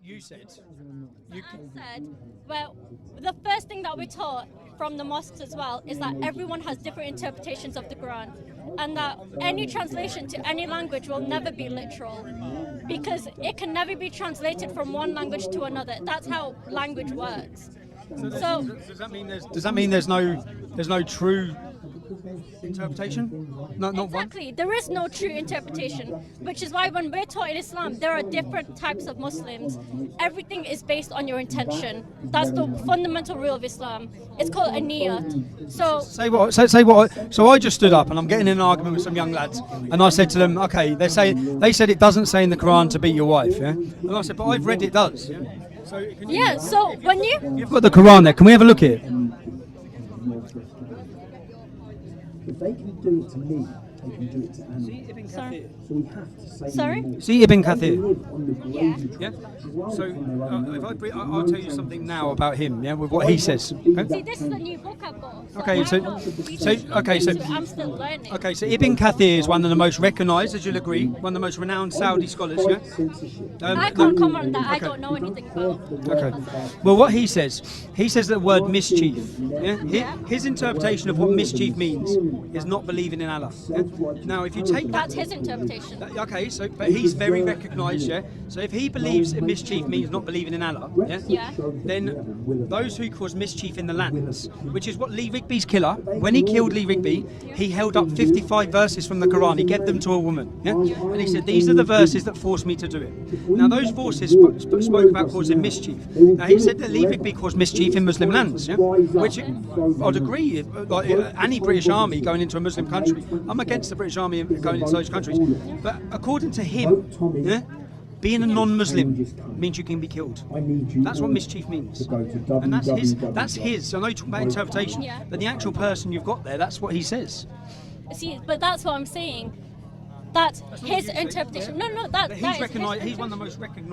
You said. I said, well, the first thing that we're taught from the mosques as well is that everyone has different interpretations of the Quran, and that any translation to any language will never be literal, because it can never be translated from one language to another. That's how language works. So Does that mean there's no true interpretation? No, not one. exactly, there is no true interpretation, which is why when we're taught in Islam, there are different types of Muslims. Everything is based on your intention. That's the fundamental rule of Islam. It's called a niyat. So Say what? Say what? So I just stood up and I'm getting in an argument with some young lads, and I said to them, okay, they said it doesn't say in the Quran to beat your wife, yeah? And I said, but I've read it does. Yeah? So yeah, so when you've got the Quran there. Can we have a look at it? If they can do it to me, they can do it to animals. Sorry. So we have to say Sorry? more. See Ibn Kathir. On the gravy Yeah. train. So I'll tell you something now about him. Yeah, with what he says. Okay. See, this is a new book I've got. Okay, so- I'm not so- I'm still learning. Okay, so Ibn Kathir is one of the most recognised, as you'll agree, one of the most renowned Saudi scholars. Yeah. I can't comment on that. I don't know anything about. Okay. Well, what he says the word mischief. Yeah. His interpretation of what mischief means is not believing in Allah. Yeah? Now, if you take that. That's his interpretation. Okay, so but he's very recognised, yeah. So if he believes that mischief means not believing in Allah, yeah, Yeah. then those who cause mischief in the lands, which is what Lee Rigby's killer, when he killed Lee Rigby, he held up 55 verses from the Quran. He gave them to a woman, yeah, and he said, "These are the verses that forced me to do it." Now those forces spoke about causing mischief. Now he said that Lee Rigby caused mischief in Muslim lands, yeah, which I'd agree. Like any British army going into a Muslim country, I'm against the British army going into those countries. But according to him, yeah, being a non-Muslim means you can be killed. That's what mischief means, and that's his. That's his. I know you're talking about interpretation, Yeah. but the actual person you've got there, that's what he says. See, but that's what I'm saying. That's his you say, interpretation. yeah. No, But that he's is his recognised. He's one of the interpretation.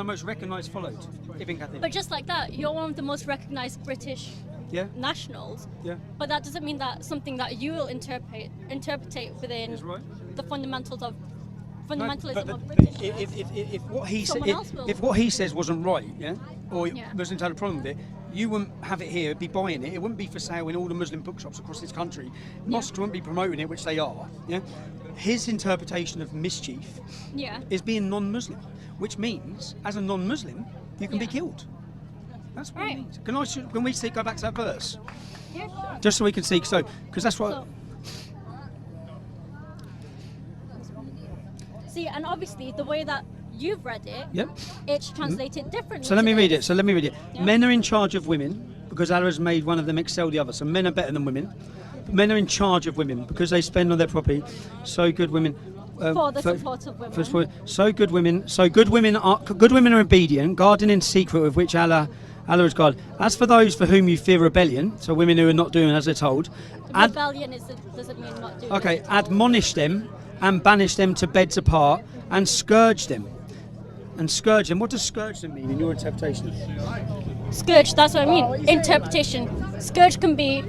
most recognised followed Ibn Kathir. But just like that, you're one of the most recognised British Yeah, nationals. yeah, But that doesn't mean that something that you will interpret within is right. the fundamentalism No, of British. if what he said, Someone else will. if what he says wasn't right, yeah, or Yeah. Muslims had a problem with it, you wouldn't have it here, be buying it. It wouldn't be for sale in all the Muslim bookshops across this country. Mosques wouldn't be promoting it, which they are. Yeah, his interpretation of mischief Yeah. is being non-Muslim, which means as a non-Muslim you can be Yeah. killed. That's what Right. it means. Can we go back to that verse, Yeah. just so we can see? So, because that's what. So- See, and obviously the way that you've read it, Yep. it's translated differently. So let me to read this. it. So let me read it. Yeah. Men are in charge of women because Allah has made one of them excel the other. So men are better than women. Men are in charge of women because they spend on their property. So good women. For the support of women. So good women are obedient, guarding in secret with which Allah is God. As for those for whom you fear rebellion, so women who are not doing as they're told, Rebellion doesn't mean not doing okay, it. admonish them and banish them to beds apart and scourge them. And scourge them. What does scourge them mean in your interpretation? Scourge, that's what I mean. Interpretation. Scourge can be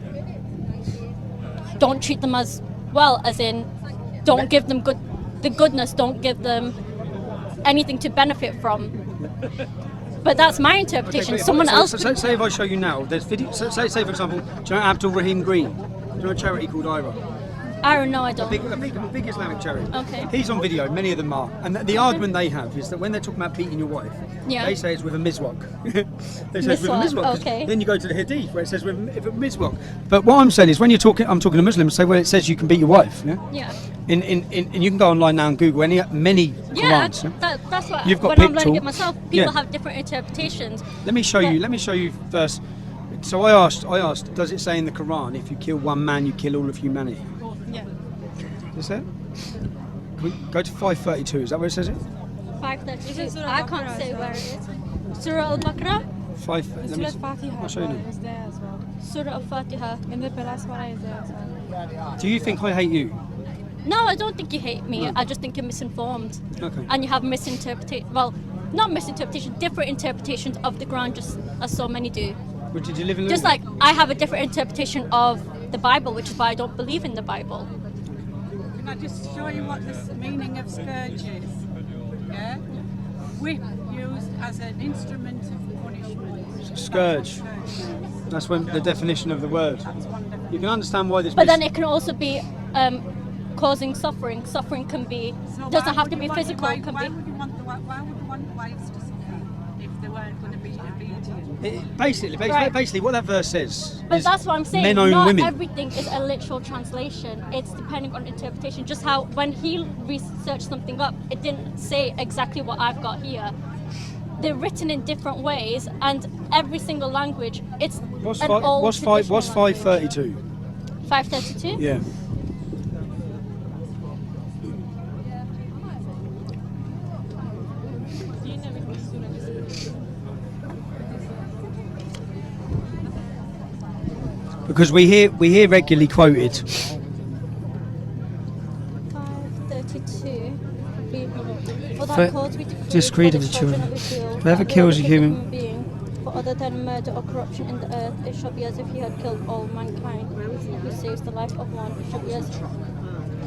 don't treat them as well, as in don't give them the goodness, don't give them anything to benefit from. But that's my interpretation. Okay, Someone else. Say if I show you now, there's video. Say for example, do you know Abdul Rahim Green? Do you know a charity called IRA? I don't know, I don't. A big Islamic charity. Okay. He's on video. Many of them are, and the argument they have is that when they're talking about beating your wife, Yeah. they say it's with a miswak. They say it's with a Miswak, 'cause okay. Then you go to the Hadith where it says with a miswak. But what I'm saying is, when I'm talking to Muslims, say, well, it says you can beat your wife. Yeah. Yeah. And you can go online now and Google many Yeah, Qurans. Yeah? that's what. You've got when I'm Pictul. learning it myself, people Yeah. have different interpretations. Let me show Yeah. you. Let me show you first. So I asked, does it say in the Quran, if you kill one man, you kill all of humanity? Yeah. Is it? Can we go to 532? Is that where it says it? 532. I can't say where it is. Surah Al-Baqarah, Let me, Fatiha I'll show you now. is there as well. Surah Al-Fatiha. And the last one is there as well. Do you think I hate you? No, I don't think you hate me. I just think you're misinformed. Okay. And you have misinterpretation. Well, not misinterpretation, different interpretations of the Quran, just as so many do. Well, did you live in Just like I have a different interpretation of the Bible, which is why I don't believe in the Bible. Can I just show you what the meaning of scourge is? Yeah? whip used as an instrument of punishment. Scourge. That's when the definition of the word. You can understand why this. But then it can also be causing suffering. Suffering can be So doesn't why have would to be you want physical. your It can wife- be. Why would you want wives to suffer if they weren't going to be obedient? Basically, Right. basically, what that verse says. But is that's what I'm saying. Men own Not women. everything is a literal translation. It's depending on interpretation. Just how when he researched something up, it didn't say exactly what I've got here. They're written in different ways, and every single language. It's What's an five? old What's 532? 532. Yeah. Because we hear regularly quoted. 532. For For- that cause we decree this creed for of the the children children. of Israel, Whoever that kills a whoever human- being, for other than murder or corruption in the earth, it shall be as if he had killed all mankind. Who saves the life of one, it shall be as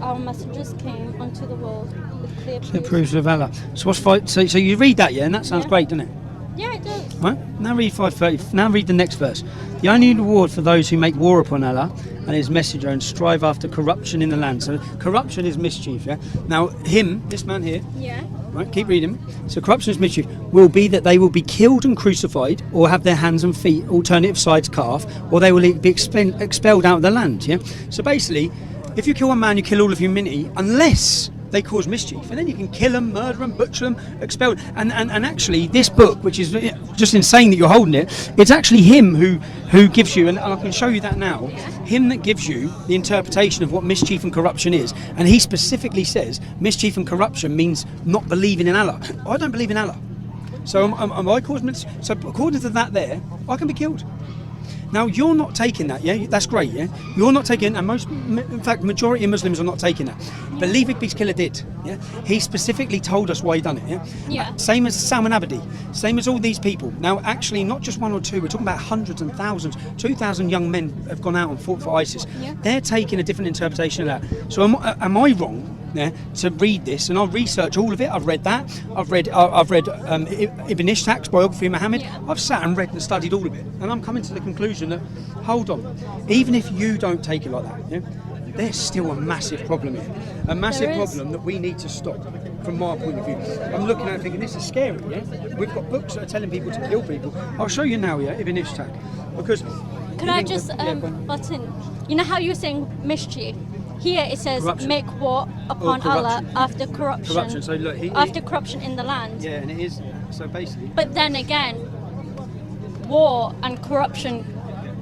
our messengers came unto the world with clear It proofs. proves of Allah. So what's five? So you read that, yeah, and that sounds Yeah. great, doesn't it? Yeah, it does. Right? Now read 530. Now read the next verse. The only reward for those who make war upon Allah and His Messenger and strive after corruption in the land. So corruption is mischief. Yeah. Now this man here. Yeah. Right. Keep reading. So corruption is mischief. Will be that they will be killed and crucified, or have their hands and feet, alternative sides cut off, or they will be expelled out of the land. Yeah. So basically, if you kill one man, you kill all of humanity, unless they cause mischief, and then you can kill them, murder them, butcher them, expel them. And actually, this book, which is just insane that you're holding it, it's actually him who gives you, and I can show you that now, him that gives you the interpretation of what mischief and corruption is. And he specifically says mischief and corruption means not believing in Allah. I don't believe in Allah. So am I causing mischief? So according to that there, I can be killed. Now you're not taking that, yeah? That's great, yeah? You're not taking, and in fact, majority of Muslims are not taking that. But Lee Rigby's killer did, yeah? He specifically told us why he done it, yeah? Yeah. Same as Salman Abedi, same as all these people. Now, actually, not just one or two. We're talking about hundreds and thousands. 2,000 young men have gone out and fought for ISIS. Yeah. They're taking a different interpretation of that. So am I wrong? Yeah, to read this, and I'll research all of it. I've read that. I've read Ibn Ishaq's biography of Muhammad. Yeah. I've sat and read and studied all of it, and I'm coming to the conclusion that, hold on, even if you don't take it like that, yeah, there's still a massive problem here, a massive There is. problem that we need to stop. From my point of view, I'm looking at it thinking this is scary. Yeah, we've got books that are telling people to kill people. I'll show you now, yeah, Ibn Ishaq, because. Could I just go on. butt in? You know how you were saying mischief? Here it says Corruption. make war upon corruption. Allah after corruption. Corruption. So look, after corruption in the land. Yeah, and it is. So basically. But then again, war and corruption,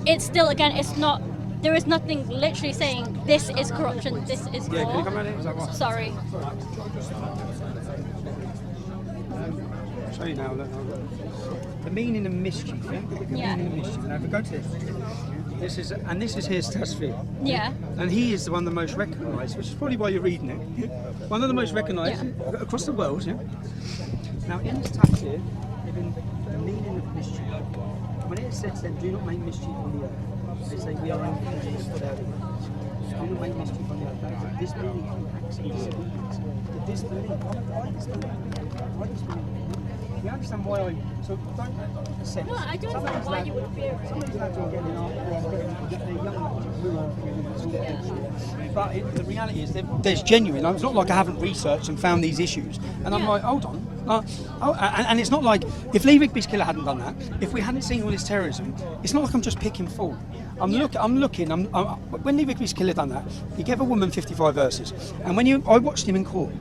it's still again, it's not. There is nothing literally saying this is corruption, this is Yeah, war. can you come around here? Is that right? Sorry. I'll show you now. Look, the meaning of mischief. Yeah. The Yeah. meaning of mischief. Now, if we go to this, this is his Tasfir. Yeah. And he is the one the most recognised, which is probably why you're reading it. One of the most recognised across the world. Yeah. Now in this text here, the meaning of mischief. When it says then, do not make mischief on the earth. They say we are angels for their do not make mischief on the earth. This meaning impacts disobedience. The disbelief. I disbelieve. You understand why I so don't sense. No, I don't know why you would fear it. Some of these lads are getting they're young, but the reality is there's genuine. It's not like I haven't researched and found these issues, and I'm Yeah. like, hold on. And it's not like if Lee Rigby's killer hadn't done that, if we hadn't seen all this terrorism, it's not like I'm just picking fault. I'm looking. When Lee Rigby's killer done that, he gave a woman 55 verses, and I watched him in court,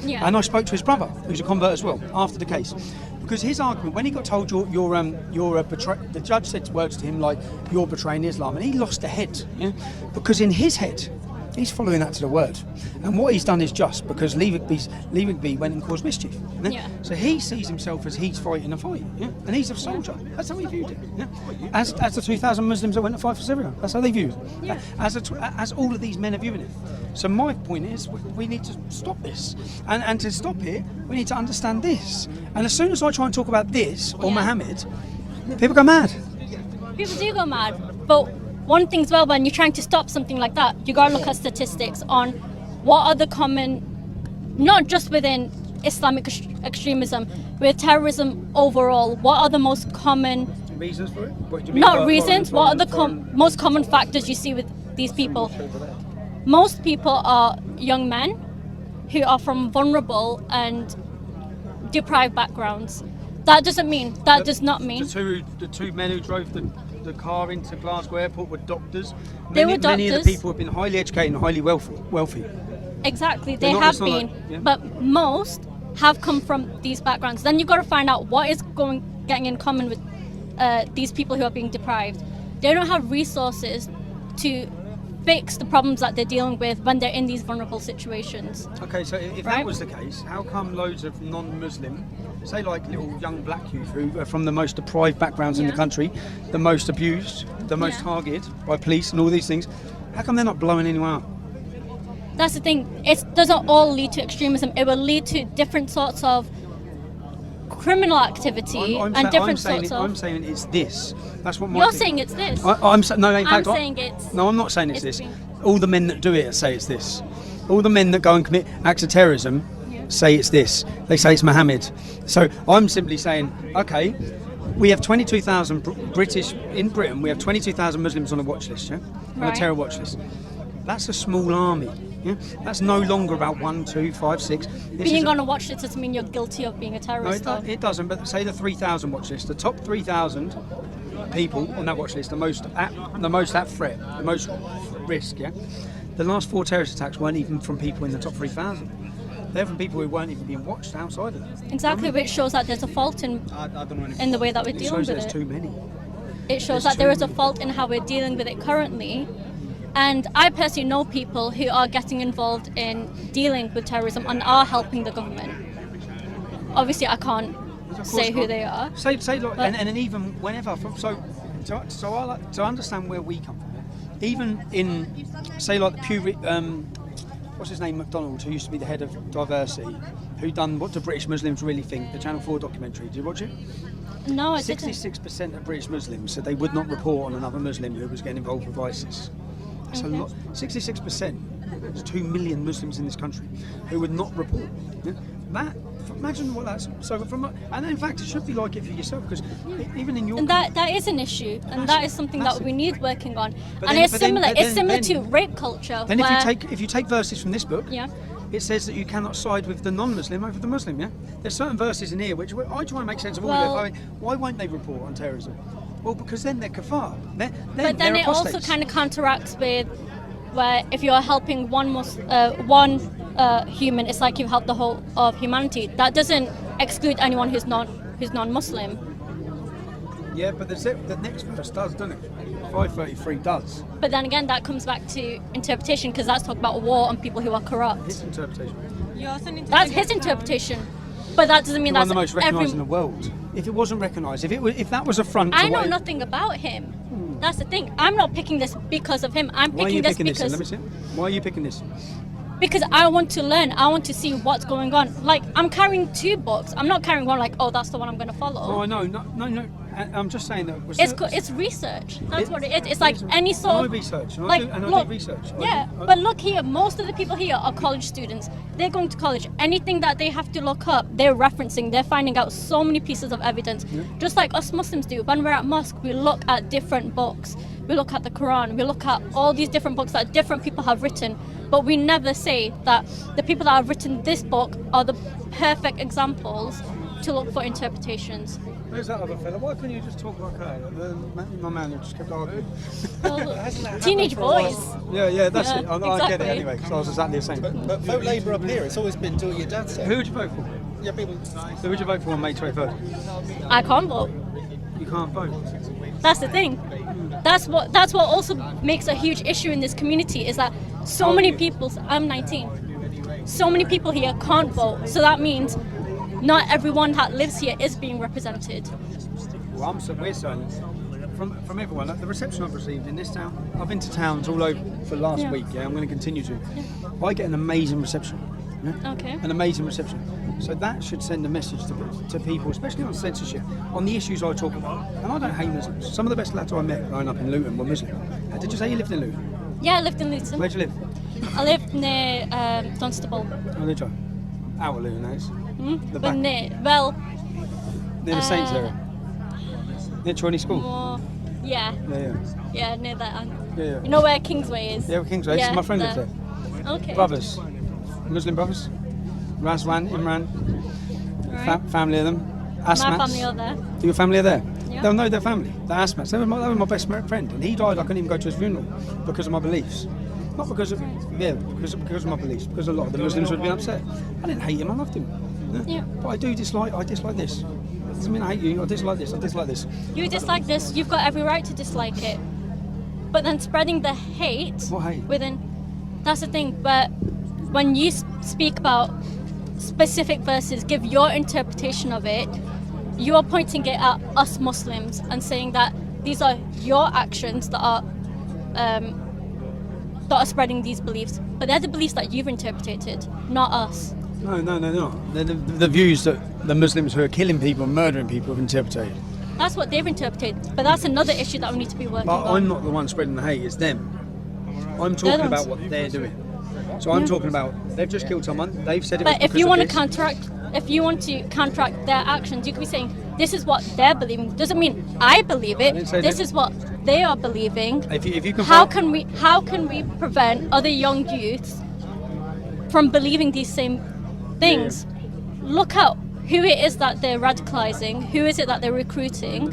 Yeah. and I spoke to his brother, who's a convert as well, after the case. Because his argument, when he got told the judge said words to him like, you're betraying Islam, and he lost a head, because in his head, he's following that to the word. And what he's done is just, because Lee Rigby went and caused mischief. Yeah. So he sees himself as he's fighting a fight, and he's a soldier. That's how he viewed it. As the 2,000 Muslims that went to fight for Syria, that's how they viewed it. Yeah. As all of these men are viewing it. So my point is, we need to stop this, and to stop it, we need to understand this. And as soon as I try and talk about this or Yeah. Muhammad, people go mad. People do go mad, but one thing as well, when you're trying to stop something like that, you gotta look at statistics on what are the common, not just within Islamic extremism, with terrorism overall, what are the most common, Reasons for it? What do you mean not by reasons, foreign- what are the foreign- most common factors you see with these people? Most people are young men who are from vulnerable and deprived backgrounds. That does not mean The two men who drove the car into Glasgow Airport were doctors. They were Many of the doctors. people have been highly educated and highly wealthy. Exactly, They're they not- have it's not been, like- yeah. but most have come from these backgrounds. Then you've got to find out what is getting in common with these people who are being deprived. They don't have resources to fix the problems that they're dealing with when they're in these vulnerable situations. Okay, so if Right. that was the case, how come loads of non-Muslim, say like little young black youth who are from the most deprived backgrounds in the Yeah. country, the most abused, the most Yeah. targeted by police and all these things, how come they're not blowing anyone up? That's the thing. It doesn't all lead to extremism. It will lead to different sorts of criminal activity and different sorts of. I'm saying it's this. That's what my You're thing- saying it's this. No, in fact, saying it's. No, I'm not saying it's it's this. been- All the men that do it say it's this. All the men that go and commit acts of terrorism say it's this. They say it's Mohammed. So I'm simply saying, okay, we have 22,000 British in Britain. We have 22,000 Muslims on a watch list, yeah, on a Right. terror watch list. That's a small army. Yeah, that's no longer about 1, 2, 5, 6. This Being is on a watch list doesn't mean you're guilty of being a no, terrorist. though. it doesn't. But say the 3,000 watch list, the top 3,000 people on that watch list, the most at threat, the most risk. Yeah, the last 4 terrorist attacks weren't even from people in the top 3,000. They're from people who weren't even being watched outside of them. Exactly, which shows that there's a fault in the way that we're It dealing shows with there's it. too many. It shows there's that there too is a many. fault in how we're dealing with it currently. And I personally know people who are getting involved in dealing with terrorism and are helping the government. Obviously, I can't say who they are. Say like, But- and then even whenever. So I like to understand where we come from. Even in, say like the Pew. What's his name, McDonald, who used to be the head of diversity, who done What Do British Muslims Really Think, the Channel 4 documentary. Did you watch it? No, I didn't. 66% of British Muslims said they would not report on another Muslim who was getting involved with ISIS. That's a Okay. lot. 66%. There's 2 million Muslims in this country who would not report. Yeah? That. Imagine what that's. So and in fact, it should be like it for yourself because even in your. And that is an issue, and that is something that massive. we need working on. But And then- it's but then- similar. but It's then- similar then- to rape culture. Then where, if you take verses from this book, yeah, it says that you cannot side with the non-Muslim over the Muslim. Yeah, there's certain verses in here which I try and make sense of all Well- of it. Why won't they report on terrorism? Well, because then they're kafar. but then they're it also apostates. kind of counteracts with where if you are helping one human, it's like you've helped the whole of humanity. That doesn't exclude anyone who's non-Muslim. Yeah, but the next verse does, doesn't it? 533 does. But then again, that comes back to interpretation because that's talking about war and people who are corrupt. His interpretation. You also need to That's take his into account- interpretation. But that doesn't mean One of that's the most recognised in the world. If it wasn't recognised, if that was a front. I to know what it- nothing about him. That's the thing. I'm not picking this because of him. I'm Why are picking you this picking this? because Let me see. Why are you picking this? because I want to learn. I want to see what's going on. Like I'm carrying 2 books. I'm not carrying one like, oh, that's the one I'm going to follow. Oh, I know. No. I'm just saying that. It's research. That's what it is. It's like any sort I of research. And like I do look, research. Yeah, but look here. Most of the people here are college students. They're going to college. Anything that they have to look up, they're referencing. They're finding out so many pieces of evidence, just like us Muslims do. When we're at mosque, we look at different books. We look at the Quran. We look at all these different books that different people have written. But we never say that the people that have written this book are the perfect examples to look for interpretations. Where's that other fella? Why couldn't you just talk like that? My man who just kept arguing. Well, teenage boys. Yeah, that's Yeah, it. I get exactly. it anyway, because I was exactly the same. But vote Labour up here. It's always been do what your dad said. Who would you vote for? Yeah, people. Who would you vote for on May 23rd? I can't vote. You can't vote. That's the thing. That's what also makes a huge issue in this community is that so How many old are you? people. I'm 19. So many people here can't vote. So that means not everyone that lives here is being represented. Well, we're certain from everyone. Like the reception I've received in this town, I've been to towns all over for last Yeah. week. Yeah, I'm going to continue to. I get an amazing reception. Yeah? Okay. An amazing reception. So that should send a message to people, especially on censorship, on the issues I talk about. And I don't hate Muslims. Some of the best lads I met growing up in Luton were Muslim. Did you say you lived in Luton? Yeah, I lived in Luton. Where'd you live? I lived near Dunstable. Oh, did you? Our Luton, that is. The But back, well, near the Saints area. Near Chorney School. more, yeah, Yeah. near that. Yeah. You know where Kingsway is? Yeah, Kingsway. Yeah, My friend lives there. there. Okay. Brothers. Muslim brothers. Razwan, Imran. Right. Family of them. Asmats. My family are there. Your family are there? Yeah. They'll know their family. The Asmats. They were my best friend. And he died, I couldn't even go to his funeral because of my beliefs. Not because of, because of my beliefs. Because a lot of the Muslims would have been upset. I didn't hate him, I loved him. Yeah. But I dislike this. Doesn't mean I hate you, I dislike this, I dislike this. You dislike this, you've got every right to dislike it. But then spreading the hate What hate? within, that's the thing. But when you speak about specific verses, give your interpretation of it, you are pointing it at us Muslims and saying that these are your actions that are spreading these beliefs. But they're the beliefs that you've interpreted, not us. No. They're the views that the Muslims who are killing people and murdering people have interpreted. That's what they've interpreted. But that's another issue that we need to be working But on. I'm not the one spreading the hate, it's them. I'm talking the about ones. what they're doing. So I'm talking about, they've just killed someone, they've said it was But if because you of want to this. counteract their actions, you could be saying this is what they're believing. Doesn't mean I believe I didn't say it. This that. is what they are believing. If you can How can we prevent other young youths from believing these same things? Look at who it is that they're radicalizing. Who is it that they're recruiting?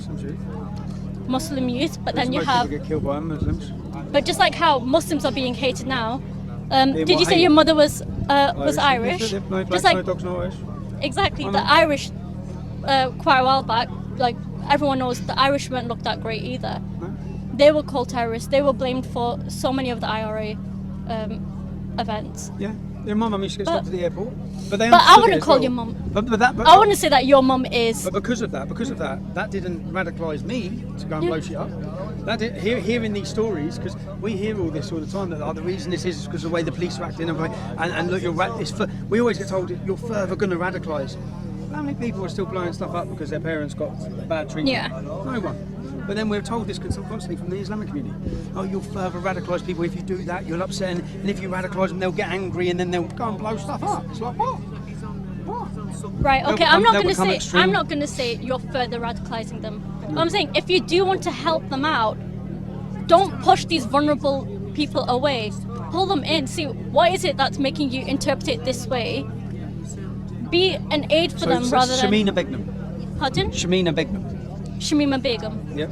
Muslim youth. But then you Most have. people get killed by Muslims. But just like how Muslims are being hated now. Did what you say hate? your mother was Irish? No blacks, Just like no dogs, no Irish. exactly I the know. Irish. Quite a while back, like everyone knows, the Irish weren't looked that great either. No? They were called terrorists. They were blamed for so many of the IRA events. Yeah. Their mum used to get stopped at the airport. But I I wouldn't call your mum. I wouldn't say that your mum is. But because of that didn't radicalise me to go and blow shit up. That did, hearing these stories, because we hear all this all the time, that the reason this is because of the way the police are acting, and look, we always get told you're further going to radicalise. How many people are still blowing stuff up because their parents got bad treatment? Yeah. No one. But then we're told this constantly from the Islamic community. Oh, you'll further radicalise people if you do that. You'll upset, and if you radicalise them, they'll get angry, and then they'll go and blow stuff up. It's like what? Right. They'll Okay. become- I'm not they'll going to become say. extreme. I'm not going to say you're further radicalizing them. I'm saying if you do want to help them out, don't push these vulnerable people away. Pull them in. See what is it that's making you interpret it this way. Be an aid for them rather than. Shamina Begum. Pardon? Shamina Begum. Shamima Begum. Yep.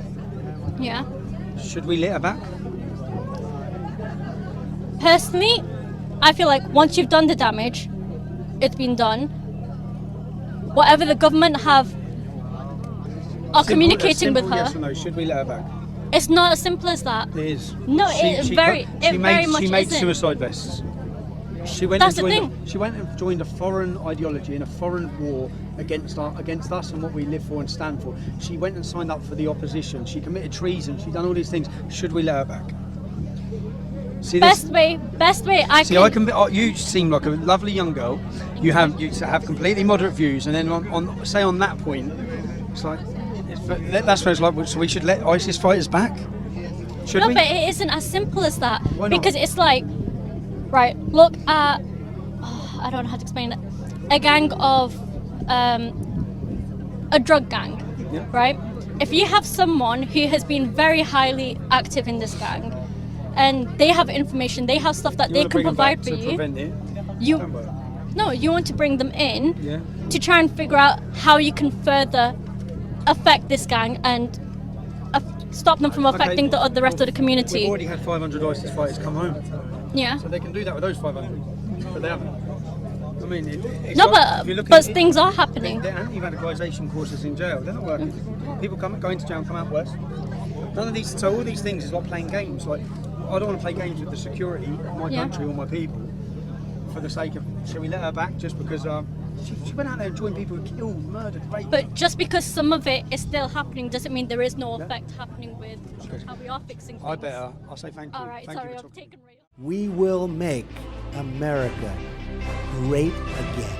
Yeah. Should we let her back? Personally, I feel like once you've done the damage, it's been done. Whatever the government are communicating with Simple her, yes or no, should we let her back? it's not as simple as that. It is. No, it very much She made isn't. suicide vests. She went That's and the joined thing. She went and joined a foreign ideology and a foreign war against us and what we live for and stand for. She went and signed up for the opposition. She committed treason. She done all these things. Should we let her back? See this? Best way I See, can. you seem like a lovely young girl. You have completely moderate views, and then on that point, it's like that's where it's like. So we should let ISIS fighters back. Should No, we? but it isn't as simple as that. Why not? Because it's like, right, look at, I don't know how to explain it, a gang of, a drug gang, Yeah. right? If you have someone who has been very highly active in this gang, and they have information, they have stuff that You they wanna can bring them back provide for to you, prevent it? you, Don't worry. no, you want to bring them in Yeah. to try and figure out how you can further affect this gang and stop them from affecting the rest of the community. We've already had 500 ISIS fighters come home, Yeah. so they can do that with those 500, but they haven't. I mean, it's No, like, if you look but at things are happening. the anti-radicalisation courses in jail, they're not working. People go into jail and come out worse. None of these, so all these things is like playing games. Like, I don't want to play games with the security of my Yeah. country or my people for the sake of, shall we let her back just because she went out there and joined people who killed, murdered, raped. But just because some of it is still happening doesn't mean there is no effect happening with how we are fixing things. I'll say thank you. All right, Thank sorry, you for I've talking. taken. We will make America great again.